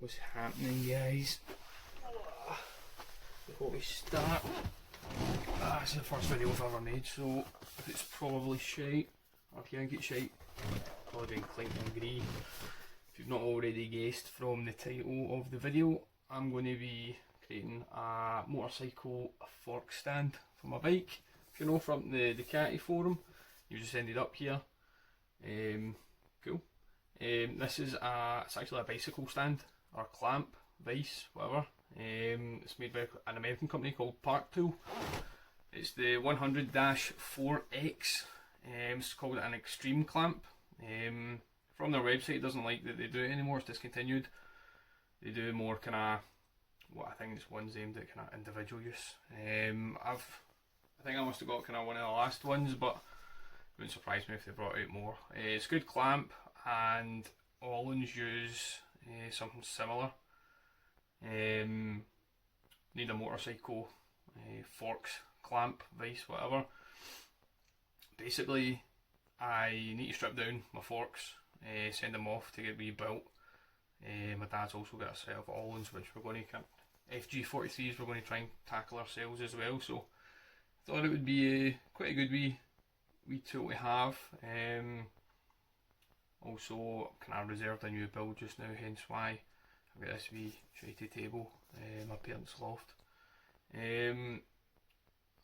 What's happening, guys? Before we start, this is the first video I've ever made, so if it's probably shite, or if you think it's shite, probably been Clinton agree. If you've not already guessed from the title of the video, I'm going to be creating a motorcycle fork stand for my bike. If you know from the Ducati forum, you just ended up here. Cool. This is it's actually a bicycle stand, or clamp, Vise, whatever. It's made by an American company called Park Tool. It's the 100-4X. It's called an extreme clamp. From their website, it doesn't like that they do it anymore, it's discontinued. They do more kind of, what I think is ones aimed at kind of individual use. I think I must have got kind of one of the last ones, but it wouldn't surprise me if they brought out more. It's a good clamp, and all ones use something similar. Need a motorcycle forks, clamp, vise, whatever. Basically, I need to strip down my forks, send them off to get rebuilt. My dad's also got a set of all-ins which we're going to FG43s we're going to try and tackle ourselves as well, so I thought it would be quite a good wee tool to have. Also kind of reserved a new build just now, hence why I've got this wee shitey table in my parents' loft. I'm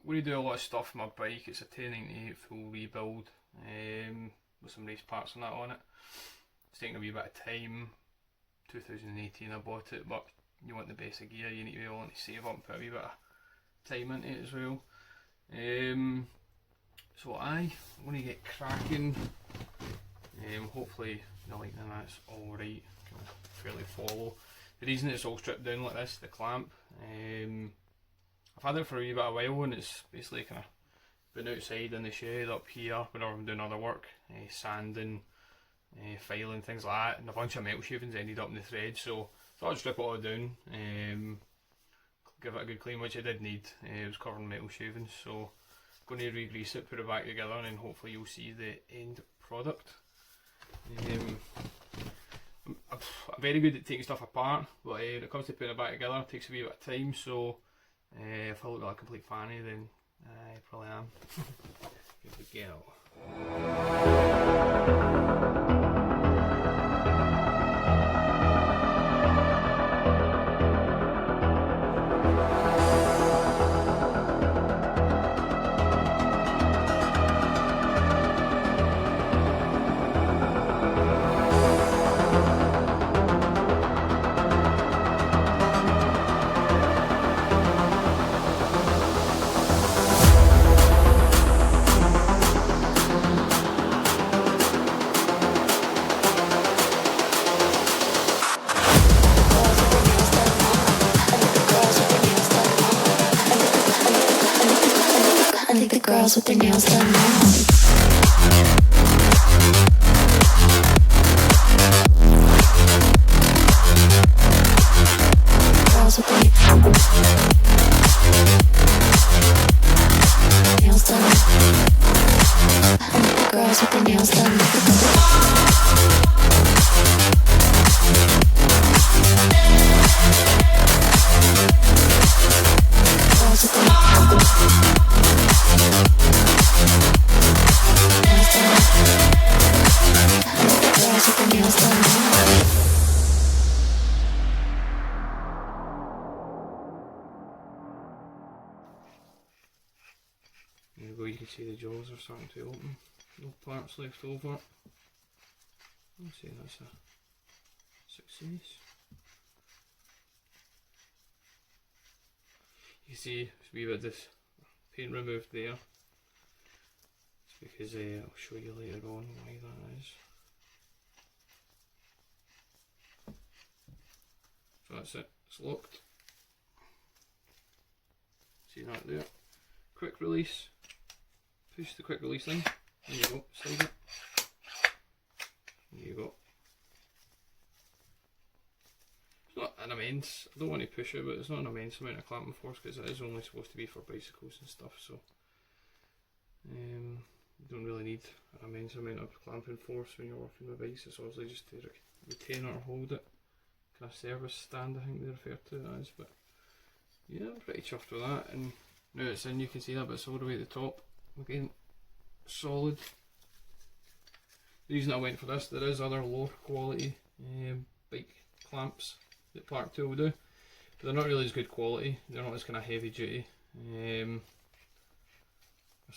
going to do a lot of stuff with my bike. It's a 1098 full rebuild with some race parts and that on it. It's taking a wee bit of time. 2018 I bought it, but you want the basic gear, you need to be willing to save up and put a wee bit of time into it as well. So I'm going to get cracking. Hopefully the lighting and that's alright, can fairly follow. The reason it's all stripped down like this, the clamp, I've had it for a wee bit of a while, and it's basically kind of been outside in the shed up here whenever I'm doing other work, sanding, filing, things like that, and a bunch of metal shavings ended up in the thread, so I thought I'd strip it all down, give it a good clean, which I did need. It was covered in metal shavings, so I'm going to re-grease it, put it back together, and then hopefully you'll see the end product. I'm very good at taking stuff apart, but when it comes to putting it back together, it takes a wee bit of time, so if I look like a complete fanny, then I probably am. Here we go. Girls with their nails done now. Girls with their nails done. Girls with their nails done. Girls with their There you go, you can see the jaws are starting to open. No parts left over. I'd say that's a success. You can see there's a wee bit of this paint removed there. It's because I'll show you later on why that is. So that's it, it's locked. See that there? Quick release. Push the quick release thing. There you go, slide it. There you go. It's not an immense, I don't want to push it, but it's not an immense amount of clamping force because it is only supposed to be for bicycles and stuff, so you don't really need an immense amount of clamping force when you're working with bikes. It's obviously just to retain or hold it kind of service stand, I think they refer to it as. But yeah, I'm pretty chuffed with that. And now it's in, you can see that bit's all the way at the top. Again, solid. The reason I went for this, there is other lower quality bike clamps that Park Tool do, but they're not really as good quality. They're not as kind of heavy duty. This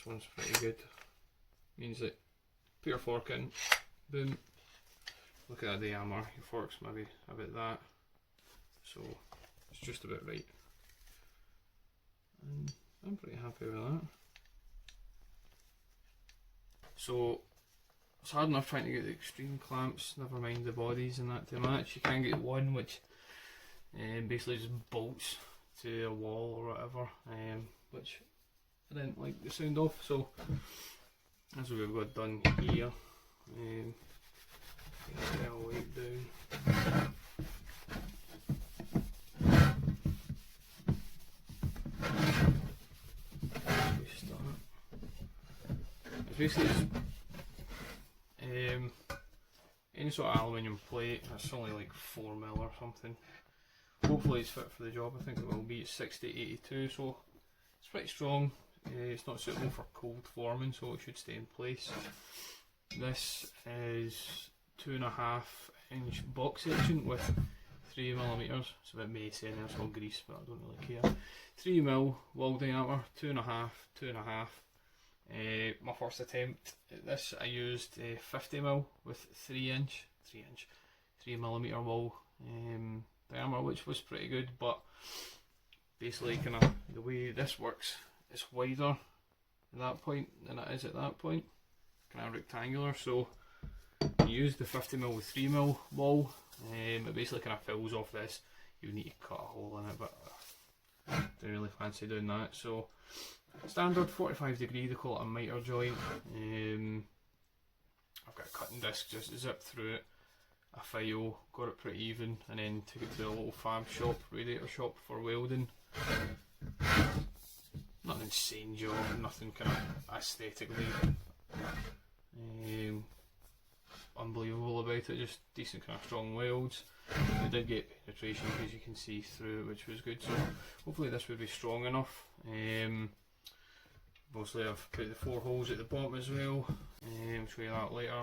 one's pretty good. Means that put your fork in, boom. Look at that diameter. Your fork's maybe about that, so it's just about right. And I'm pretty happy with that. So it's hard enough trying to get the extreme clamps, never mind the bodies and that to match. You can get one which basically just bolts to a wall or whatever, which I didn't like the sound of, so that's what we've got done here. I'll wipe down. It's basically just any sort of aluminium plate. It's only like 4mm or something. Hopefully it's fit for the job. I think it will be. It's 6082, so it's pretty strong. It's not suitable for cold forming, so it should stay in place. This is 2.5-inch box section with 3mm. It's a bit messy and it's all grease, but I don't really care. 3mm wall diameter, 2.5, 2.5. My first attempt at this, I used 50mm with 3mm wall diameter, which was pretty good, but basically kind of the way this works, it's wider at that point than it is at that point, kind of rectangular. So you use the 50mm with 3mm wall, it basically kind of fills off this. You need to cut a hole in it, but I don't really fancy doing that. So standard 45 degree, they call it a miter joint. I've got a cutting disc, just zipped through it, a file, got it pretty even, and then took it to the little fab shop, radiator shop for welding. Not an insane job, nothing kind of aesthetically unbelievable about it, just decent kind of strong welds. They did get penetration because you can see through it, which was good, so hopefully this would be strong enough. Mostly I've put the 4 holes at the bottom as well. I'll show you that later.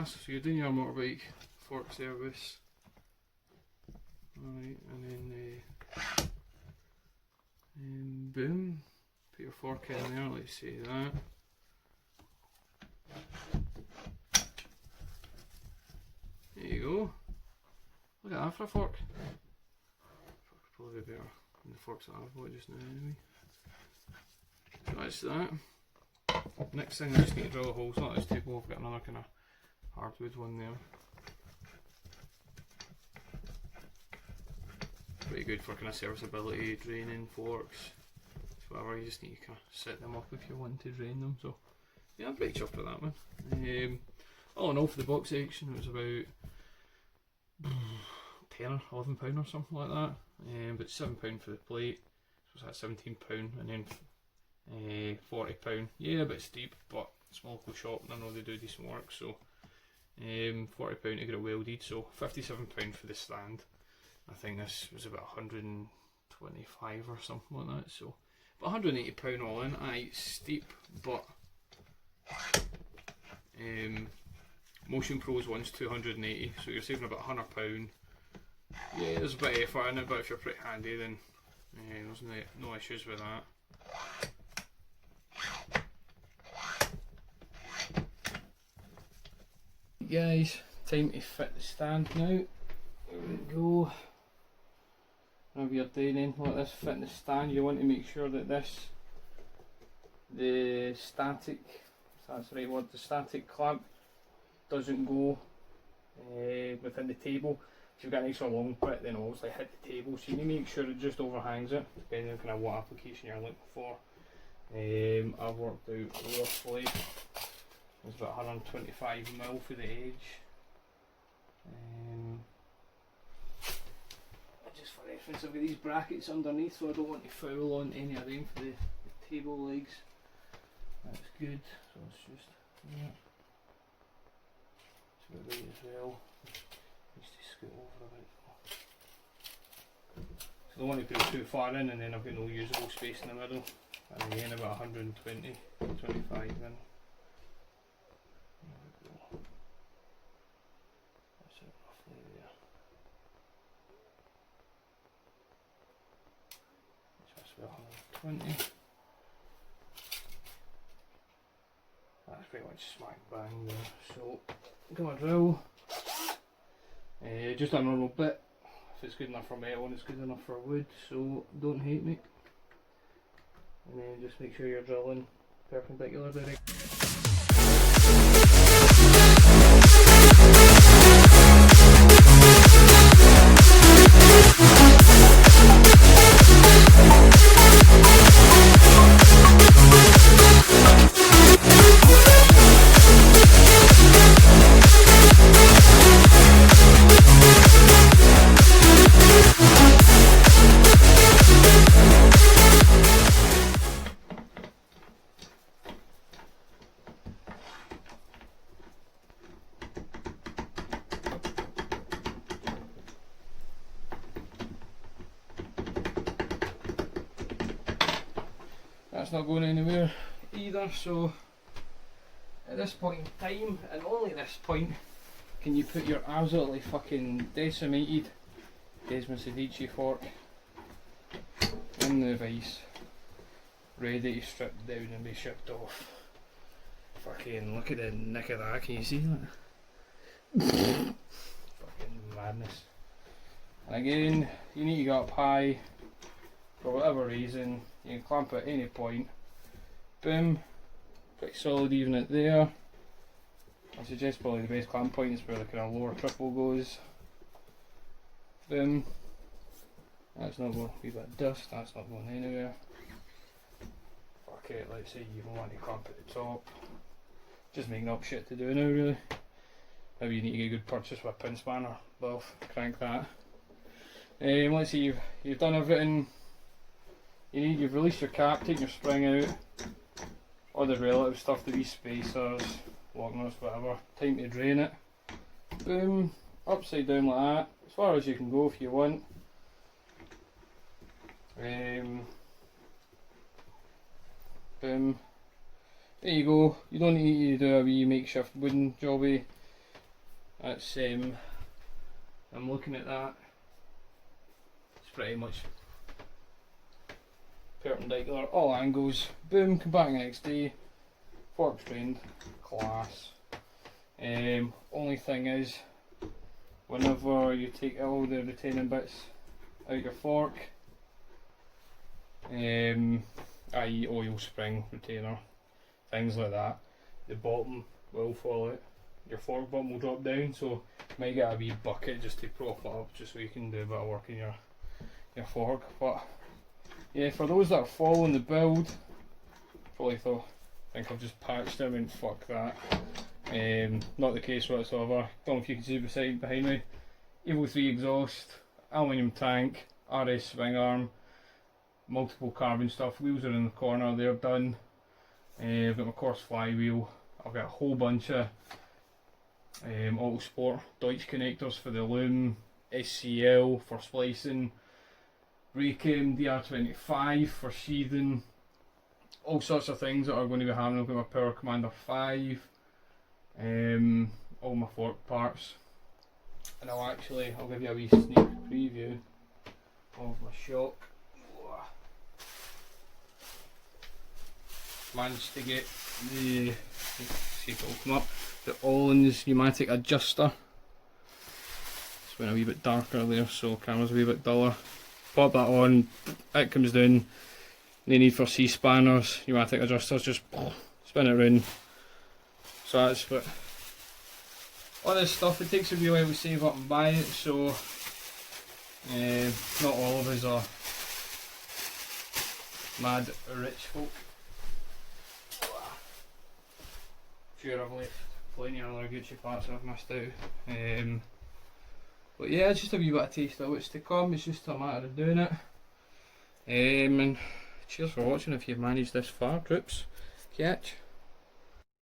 So you're doing your motorbike fork service, alright, and then boom, put your fork in there, let's say that. There you go. Look at that for a fork. Fork's probably better than the forks that I've bought just now anyway. So that's that. Next thing, I just need to drill a hole. It's not this table, I've got another kind of hardwood one there. Pretty good for kind of serviceability, draining forks, whatever. You just need to kind of set them up if you want to drain them. So yeah, I'm pretty chuffed with that one. All in all, for the box section, it was about £10 or £11 or something like that. But £7 for the plate, so it's at £17, and then £40. Yeah, a bit steep, but small local shop, and I know they do decent work, so £40 to get it welded. So £57 for the stand. I think this was about 125 or something like that. So, but £180 all in. Aye, steep, but Motion Pro's one's 280, so you're saving about £100. Yeah, there's a bit of effort in it, but if you're pretty handy, then there's no issues with that. Guys, time to fit the stand now. There we go. Whenever you're doing like this, fitting the stand, you want to make sure that the static, what's That's the right word. The static clamp doesn't go within the table. If you've got an extra long bit, then obviously hit the table, so you need to make sure it just overhangs it, depending on kind of what application you're looking for. I've worked out roughly it's about 125mm for the edge. Just for reference, I've got these brackets underneath, so I don't want to foul on any of them for the table legs. That's good. So it's just it's about right as well. Needs to scoot over a bit. So I don't want to put it too far in, and then I've got no usable space in the middle. And again, about 120, 25 in. There we go. That's it roughly there. That's about 120. That's pretty much smack bang there. So, got my drill. Just a normal bit. If it's good enough for metal and it's good enough for wood, so don't hate me. And then just make sure you're drilling perpendicular direction. That's not going anywhere either, so at this point in time, and only this point, can you put your absolutely fucking decimated Desmond Sedici fork in the vise, ready to strip down and be shipped off. Fucking look at the nick of that, can you see that? Fucking madness. And again, you need to go up high for whatever reason. You can clamp at any point. Boom. Pretty solid even at there. I suggest probably the best clamp point is where the kind of lower triple goes. Boom. That's not going, a wee bit of dust, that's not going anywhere. Fuck it, let's say you even want to clamp at the top. Just making up shit to do now really. Maybe you need to get a good purchase with a pin spanner. Well, crank that. Let's see, you've done everything. You've released your cap, taken your spring out, all the relative stuff, the wee spacers, lock nuts, whatever. Time to drain it. Boom, upside down like that, as far as you can go if you want. Boom. There you go. You don't need to do a wee makeshift wooden jobby. That's I'm looking at that. It's pretty much perpendicular, all angles. Boom, come back next day. Fork trained, class. Only thing is, whenever you take all the retaining bits out your fork, i.e. oil, spring, retainer, things like that, the bottom will fall out. Your fork bottom will drop down, so you might get a wee bucket just to prop it up, just so you can do a bit of work in your fork. But yeah, for those that are following the build, probably think I've just patched them and fuck that. Not the case whatsoever. Don't know if you can see behind me. Evo 3 exhaust, aluminium tank, RS swing arm, multiple carbon stuff. Wheels are in the corner, they're done. I've got my course flywheel. I've got a whole bunch of Autosport Deutsch connectors for the loom, SCL for splicing, Raychem DR25 for sheathing, all sorts of things that are going to be happening. I've got my Power Commander 5, all my fork parts, and I'll give you a wee sneak preview of my shock. Managed to get the, see if it'll come up, the Ollins pneumatic adjuster. It's went a wee bit darker there, so camera's a wee bit duller. Pop that on, it comes down. No need for C-spanners, pneumatic adjusters, just spin it round, So that's what. All this stuff, it takes a wee while to save up and buy it, so not all of us are mad rich folk. Sure, I've left plenty of other Gucci parts I've missed out. But yeah, it's just a wee bit of taste of what's to come. It's just a matter of doing it. And cheers for watching if you've managed this far, troops. Catch.